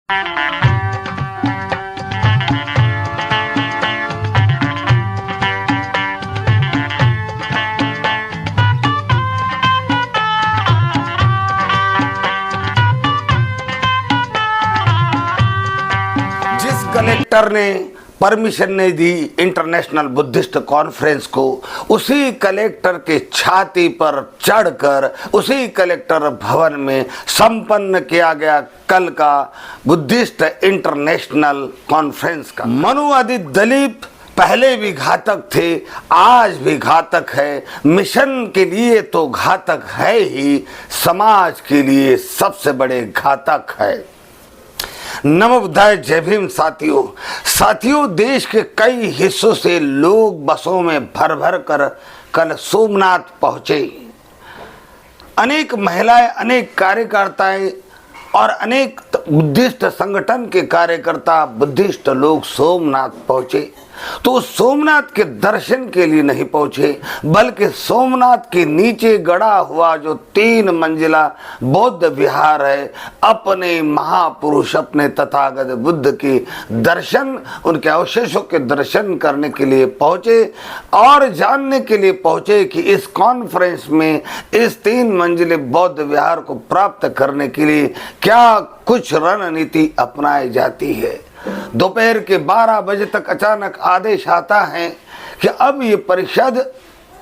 जिस कलेक्टर ने परमिशन नहीं दी इंटरनेशनल बुद्धिस्ट कॉन्फ्रेंस को, उसी कलेक्टर के छाती पर चढ़कर उसी कलेक्टर भवन में संपन्न किया गया कल का बुद्धिस्ट इंटरनेशनल कॉन्फ्रेंस का। मनु आदि दलीप पहले भी घातक थे, आज भी घातक है। मिशन के लिए तो घातक है ही, समाज के लिए सबसे बड़े घातक है। नमो बुद्धाय, जय भीम साथियों, देश के कई हिस्सों से लोग बसों में भर भर कर कल सोमनाथ पहुंचे। अनेक महिलाएं, अनेक कार्यकर्ताएं और अनेक बुद्धिस्ट संगठन के कार्यकर्ता, बुद्धिस्ट लोग सोमनाथ पहुंचे। तो सोमनाथ के दर्शन के लिए नहीं पहुंचे, बल्कि सोमनाथ के नीचे गड़ा हुआ जो 3 मंजिला बौद्ध विहार है, अपने महापुरुष, अपने तथागत बुद्ध के दर्शन, उनके अवशेषों के दर्शन करने के लिए पहुंचे और जानने के लिए पहुंचे कि इस कॉन्फ्रेंस में इस 3 मंजिले बौद्ध विहार को प्राप्त करने के लिए क्या कुछ रणनीति अपनाई जाती है। दोपहर के 12 बजे तक अचानक आदेश आता है कि अब ये परिषद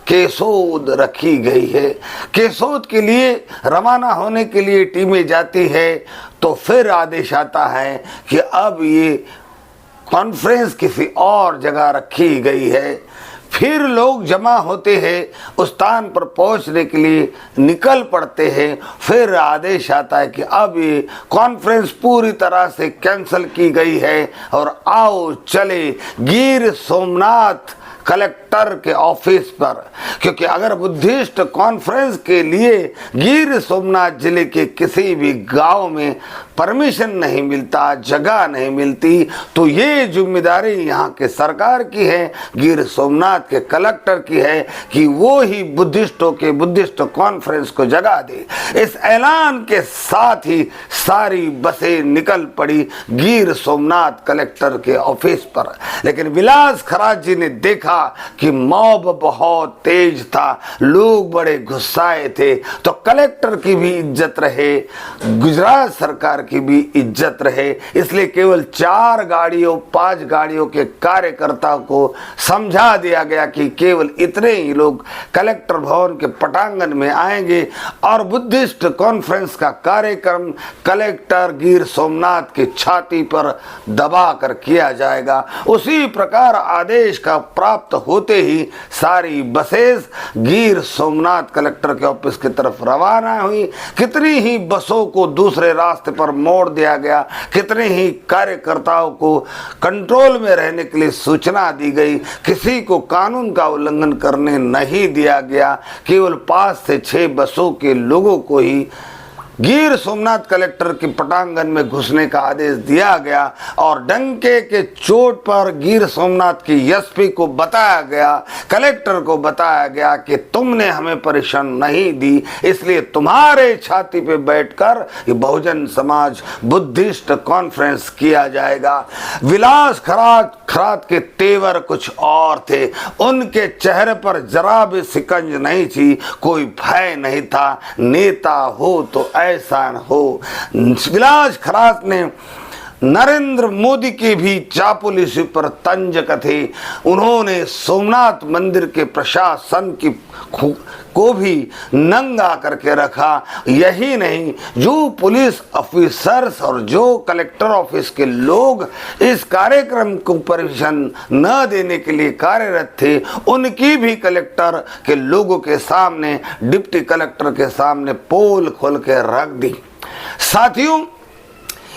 केसोद रखी गई है। केसोद के लिए रवाना होने के लिए टीमें जाती है, तो फिर आदेश आता है कि अब ये कॉन्फ्रेंस किसी और जगह रखी गई है। फिर लोग जमा होते हैं, उस स्थान पर पहुंचने के लिए निकल पड़ते हैं। फिर आदेश आता है कि अब ये कॉन्फ्रेंस पूरी तरह से कैंसिल की गई है और आओ चले गिर सोमनाथ कलेक्टर के ऑफिस पर। क्योंकि अगर बुद्धिस्ट कॉन्फ्रेंस के लिए गिर सोमनाथ जिले के किसी भी गांव में परमिशन नहीं मिलता, जगह नहीं मिलती, तो ये जिम्मेदारी यहाँ के सरकार की है, गिर सोमनाथ के कलेक्टर की है कि वो ही बुद्धिस्टों के बुद्धिस्ट कॉन्फ्रेंस को जगह दे। इस ऐलान के साथ ही सारी बसें निकल पड़ी गिर सोमनाथ कलेक्टर के ऑफिस पर। लेकिन विलास खराज जी ने देखा कि मॉब बहुत तेज था, लोग बड़े गुस्साए थे, तो कलेक्टर की भी इज्जत रहे, गुजरात सरकार की भी इज्जत रहे, इसलिए केवल 4 गाड़ियों 5 गाड़ियों के कार्यकर्ताओं को समझा दिया गया कि केवल इतने ही लोग कलेक्टर भवन के पटांगण में आएंगे और बुद्धिस्ट कॉन्फ्रेंस का कार्यक्रम कलेक्टर गिर सोमनाथ की छाती पर दबा कर किया जाएगा। उसी प्रकार आदेश का प्राप्त होते ही सारी बसेस गिर सोमनाथ कलेक्टर के ऑफिस की तरफ रवाना हुई। कितनी ही बसों को दूसरे रास्ते पर मोड़ दिया गया, कितने ही कार्यकर्ताओं को कंट्रोल में रहने के लिए सूचना दी गई, किसी को कानून का उल्लंघन करने नहीं दिया गया। केवल 5 से 6 बसों के लोगों को ही गिर सोमनाथ कलेक्टर के पटांगण में घुसने का आदेश दिया गया और डंके के चोट पर गिर सोमनाथ की एसपी को बताया गया, कलेक्टर को बताया गया कि तुमने हमें परमिशन नहीं दी, इसलिए तुम्हारे छाती पे बैठकर ये बहुजन समाज बुद्धिस्ट कॉन्फ्रेंस किया जाएगा। विलास खरात के तेवर कुछ और थे, उनके चेहरे पर जरा भी सिकंज नहीं थी, कोई भय नहीं था। नेता हो तो ऐसा हो। विलास खरात ने नरेंद्र मोदी की भी चापलूसी पर तंज कथे। उन्होंने सोमनाथ मंदिर के प्रशासन की को भी नंगा करके रखा। यही नहीं, जो पुलिस ऑफिसर्स और जो कलेक्टर ऑफिस के लोग इस कार्यक्रम को परमिशन न देने के लिए कार्यरत थे, उनकी भी कलेक्टर के लोगों के सामने, डिप्टी कलेक्टर के सामने पोल खोल के रख दी। साथियों,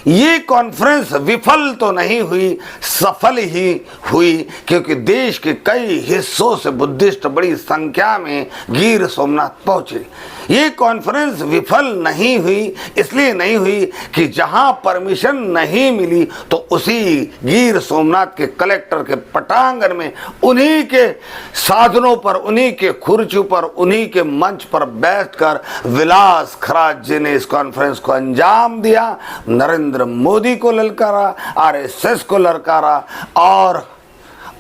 ये कॉन्फ्रेंस विफल तो नहीं हुई, सफल ही हुई, क्योंकि देश के कई हिस्सों से बुद्धिस्ट बड़ी संख्या में गिर सोमनाथ पहुंचे। ये कॉन्फ्रेंस विफल नहीं हुई, इसलिए नहीं हुई कि जहां परमिशन नहीं मिली तो उसी गिर सोमनाथ के कलेक्टर के पटांगण में उन्हीं के साधनों पर, उन्हीं के खुर्ची पर, उन्हीं के मंच पर बैठकर विलास खराज जी ने इस कॉन्फ्रेंस को अंजाम दिया। नरेंद्र नरेंद्र मोदी को ललकारा, आरएसएस को ललकारा और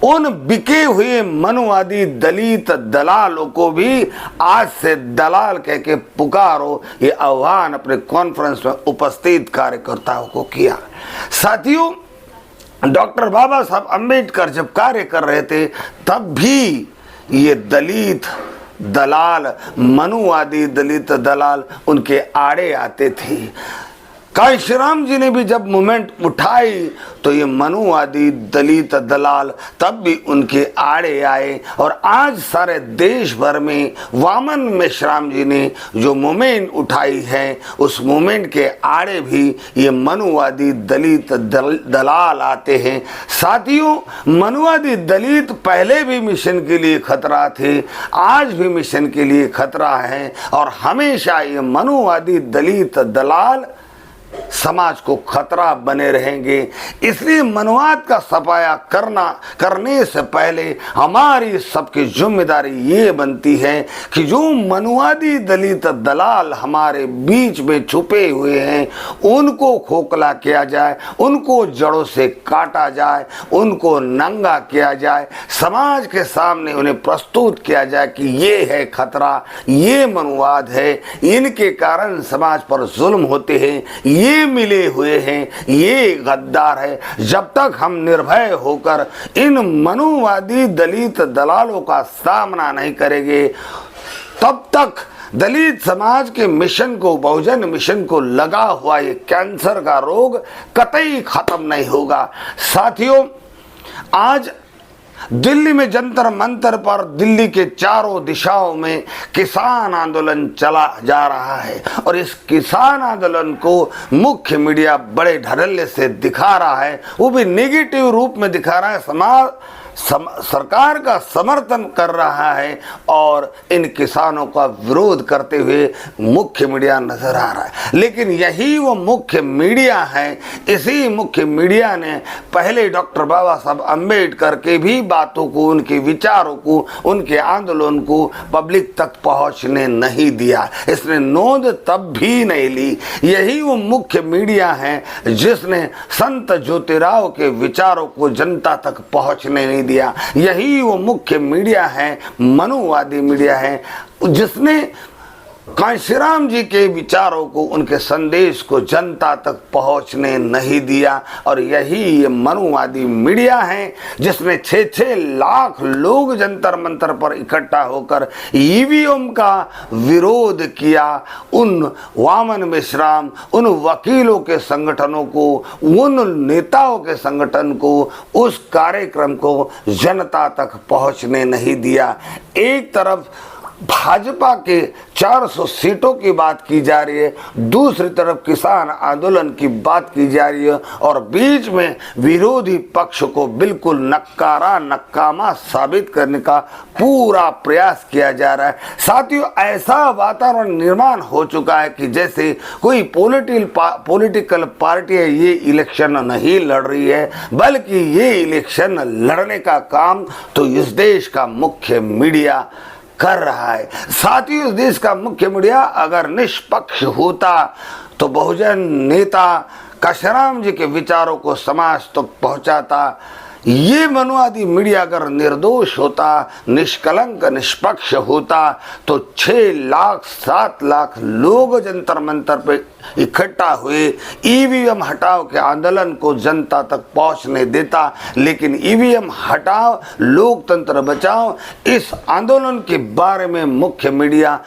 उन बिके हुए मनुवादी दलित दलालों को भी आज से दलाल कह के पुकारो, ये आह्वान अपने कॉन्फ्रेंस में उपस्थित कार्यकर्ताओं को किया। साथियों, डॉक्टर बाबा साहब अम्बेडकर जब कार्य कर रहे थे तब भी ये दलित दलाल, मनुवादी दलित दलाल उनके आड़े आते थे। कांशीराम जी ने भी जब मूवमेंट उठाई तो ये मनुवादी दलित दलाल तब भी उनके आड़े आए और आज सारे देश भर में वामन मेश्राम जी ने जो मूवमेंट उठाई है उस मूवमेंट के आड़े भी ये मनुवादी दलित दलाल आते हैं। साथियों, मनुवादी दलित पहले भी मिशन के लिए खतरा थे, आज भी मिशन के लिए खतरा है और हमेशा ये मनुवादी दलित दलाल समाज को खतरा बने रहेंगे। इसलिए मनुवाद का सफाया करने से पहले हमारी सबकी जिम्मेदारी ये बनती है कि जो मनुवादी दलित दलाल हमारे बीच में छुपे हुए हैं उनको खोखला किया जाए, उनको जड़ों से काटा जाए, उनको नंगा किया जाए, समाज के सामने उन्हें प्रस्तुत किया जाए कि ये है खतरा, ये मनुवाद है, इनके कारण समाज पर जुल्म होते हैं, ये मिले हुए हैं, ये गद्दार है। जब तक हम निर्भय होकर इन मनुवादी दलित दलालों का सामना नहीं करेंगे तब तक दलित समाज के मिशन को, बहुजन मिशन को लगा हुआ ये कैंसर का रोग कतई खत्म नहीं होगा। साथियों, आज दिल्ली में जंतर मंतर पर दिल्ली के चारों दिशाओं में किसान आंदोलन चला जा रहा है और इस किसान आंदोलन को मुख्य मीडिया बड़े ढरल्ले से दिखा रहा है, वो भी नेगेटिव रूप में दिखा रहा है, सरकार का समर्थन कर रहा है और इन किसानों का विरोध करते हुए मुख्य मीडिया नजर आ रहा है। लेकिन यही वो मुख्य मीडिया है, इसी मुख्य मीडिया ने पहले डॉक्टर बाबा साहब अम्बेडकर के भी बातों को, उनके विचारों को, उनके आंदोलन को पब्लिक तक पहुंचने नहीं दिया, इसने नोंद तब भी नहीं ली। यही वो मुख्य मीडिया है जिसने संत ज्योतिराव के विचारों को जनता तक पहुंचने नहीं दिया। यही वो मुख्य मीडिया है, मनुवादी मीडिया है, जिसने कांशीराम जी के विचारों को, उनके संदेश को जनता तक पहुंचने नहीं दिया। और यही ये मनुवादी मीडिया है जिसने 6-6 लाख लोग जंतर मंतर पर इकट्ठा होकर ईवीएम का विरोध किया। उन वामन मेश्राम, उन वकीलों के संगठनों को, उन नेताओं के संगठन को, उस कार्यक्रम को जनता तक पहुंचने नहीं दिया। एक तरफ भाजपा के 400 सीटों की बात की जा रही है, दूसरी तरफ किसान आंदोलन की बात की जा रही है और बीच में विरोधी पक्ष को बिल्कुल नकारा नकामा साबित करने का पूरा प्रयास किया जा रहा है। साथियों, ऐसा वातावरण निर्माण हो चुका है कि जैसे कोई पॉलिटिकल पार्टी है ये इलेक्शन नहीं लड़ रही है, बल्कि ये इलेक्शन लड़ने का काम तो इस देश का मुख्य मीडिया कर रहा है। साथियों, इस देश का मुख्य मीडिया अगर निष्पक्ष होता तो बहुजन नेता कांशीराम जी के विचारों को समाज तक तो पहुंचाता। ये मनुवादी मीडिया अगर निर्दोष होता, निष्कलंक निष्पक्ष होता तो 6 लाख 7 लाख लोग जंतर मंतर पे इकट्ठा हुए ईवीएम हटाओ के आंदोलन को जनता तक पहुंचने देता। लेकिन ईवीएम हटाओ, लोकतंत्र बचाओ, इस आंदोलन के बारे में मुख्य मीडिया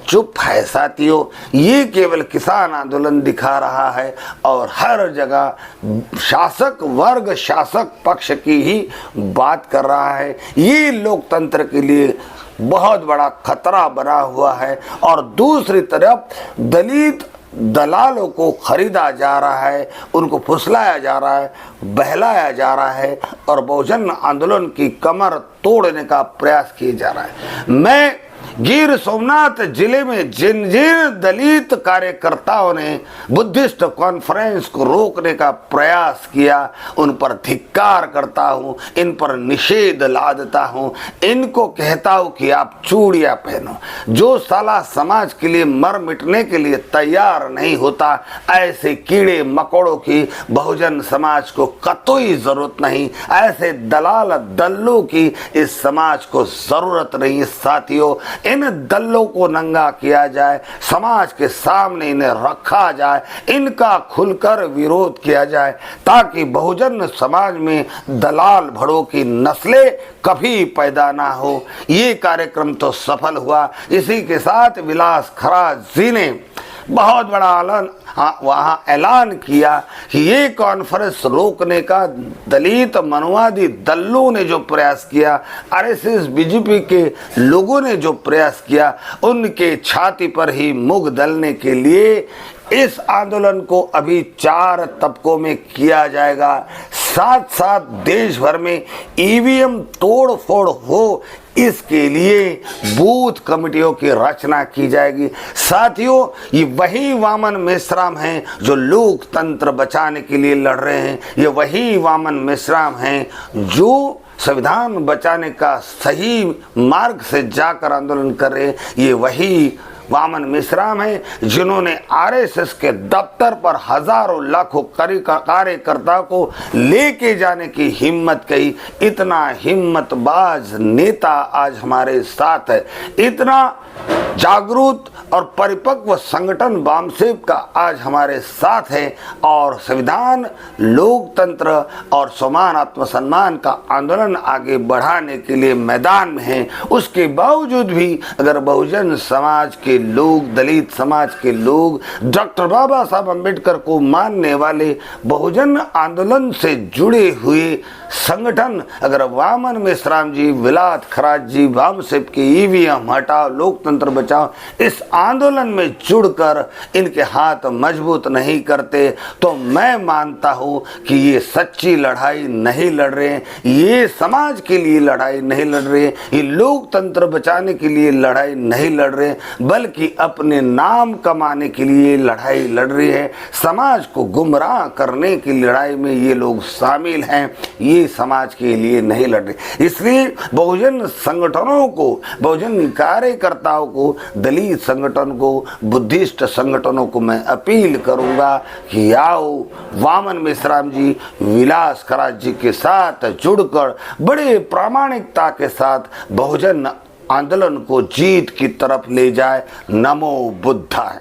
चुप है। साथियों, ये केवल किसान आंदोलन दिखा रहा है और हर जगह शासक वर्ग, शासक पक्ष की ही बात कर रहा है। ये लोकतंत्र के लिए बहुत बड़ा खतरा बना हुआ है और दूसरी तरफ दलित दलालों को खरीदा जा रहा है, उनको फुसलाया जा रहा है, बहलाया जा रहा है और बहुजन आंदोलन की कमर तोड़ने का प्रयास किया जा रहा है। मैं गिर सोमनाथ जिले में जिन जिन दलित कार्यकर्ताओं ने बुद्धिस्ट कॉन्फ्रेंस को रोकने का प्रयास किया, उन पर धिक्कार करता हूं, इन पर निषेध लादता हूं, इनको कहता हूं कि आप चूड़ियां पहनो। जो साला समाज के लिए मर मिटने के लिए तैयार नहीं होता, ऐसे कीड़े मकोड़ों की बहुजन समाज को कतई जरूरत नहीं, ऐसे दलाल दल्लों की इस समाज को जरूरत नहीं। साथियों, इन दल्लों को नंगा किया जाए, समाज के सामने इन्हें रखा जाए, इनका खुलकर विरोध किया जाए, ताकि बहुजन समाज में दलाल भड़ों की नस्लें कभी पैदा ना हो। ये कार्यक्रम तो सफल हुआ। इसी के साथ विलास खराज जी ने बहुत बड़ा वहां ऐलान किया कि ये कॉन्फ्रेंस रोकने का दलित मनुवादी दलों ने जो प्रयास किया, आरएसएस बीजेपी के लोगों ने जो प्रयास किया, उनके छाती पर ही मुग दलने के लिए इस आंदोलन को अभी 4 तबकों में किया जाएगा। साथ साथ देश भर में ईवीएम तोड़ फोड़ हो, इसके लिए बूथ कमेटियों की रचना की जाएगी। साथियों, ये वही वामन मेश्राम हैं जो लोकतंत्र बचाने के लिए लड़ रहे हैं। ये वही वामन मेश्राम हैं जो संविधान बचाने का सही मार्ग से जाकर आंदोलन कर रहे हैं। ये वही वामन मेश्राम है जिन्होंने आरएसएस के दफ्तर पर हजारों लाखों कार्यकर्ताओं को लेके जाने की हिम्मत की। इतना हिम्मतबाज नेता आज हमारे साथ है, इतना जागरूक और परिपक्व संगठन वामसेप का आज हमारे साथ है, और संविधान, लोकतंत्र और समान आत्मसम्मान का आंदोलन आगे बढ़ाने के लिए मैदान में है। उसके बावजूद भी अगर बहुजन समाज के लोग, दलित समाज के लोग, डॉक्टर बाबा साहब अम्बेडकर को मानने वाले बहुजन आंदोलन से जुड़े हुए संगठन, अगर वामन मेश्राम जी, विलास खराज जी, वामसेप के ईवीएम हटाओ, लोकतंत्र बचाओ, इस आंदोलन में जुड़कर इनके हाथ मजबूत नहीं करते, तो मैं मानता हूं कि ये सच्ची लड़ाई नहीं लड़ रहे हैं, ये समाज के लिए लड़ाई नहीं लड़ रहे हैं, ये लोकतंत्र बचाने के लिए लड़ाई नहीं लड़ रहे हैं, बल्कि अपने नाम कमाने के लिए लड़ाई लड़ रहे हैं। समाज को गुमराह करने की लड़ाई में ये लोग शामिल हैं, ये समाज के लिए नहीं लड़ रहे। इसलिए बहुजन संगठनों को, बहुजन कार्यकर्ताओं को, दलित संगठन को, बुद्धिस्ट संगठनों को मैं अपील करूंगा कि आओ वामन मेश्राम जी, विलास खराज जी के साथ जुड़कर बड़े प्रामाणिकता के साथ बहुजन आंदोलन को जीत की तरफ ले जाए। नमो बुद्धाय।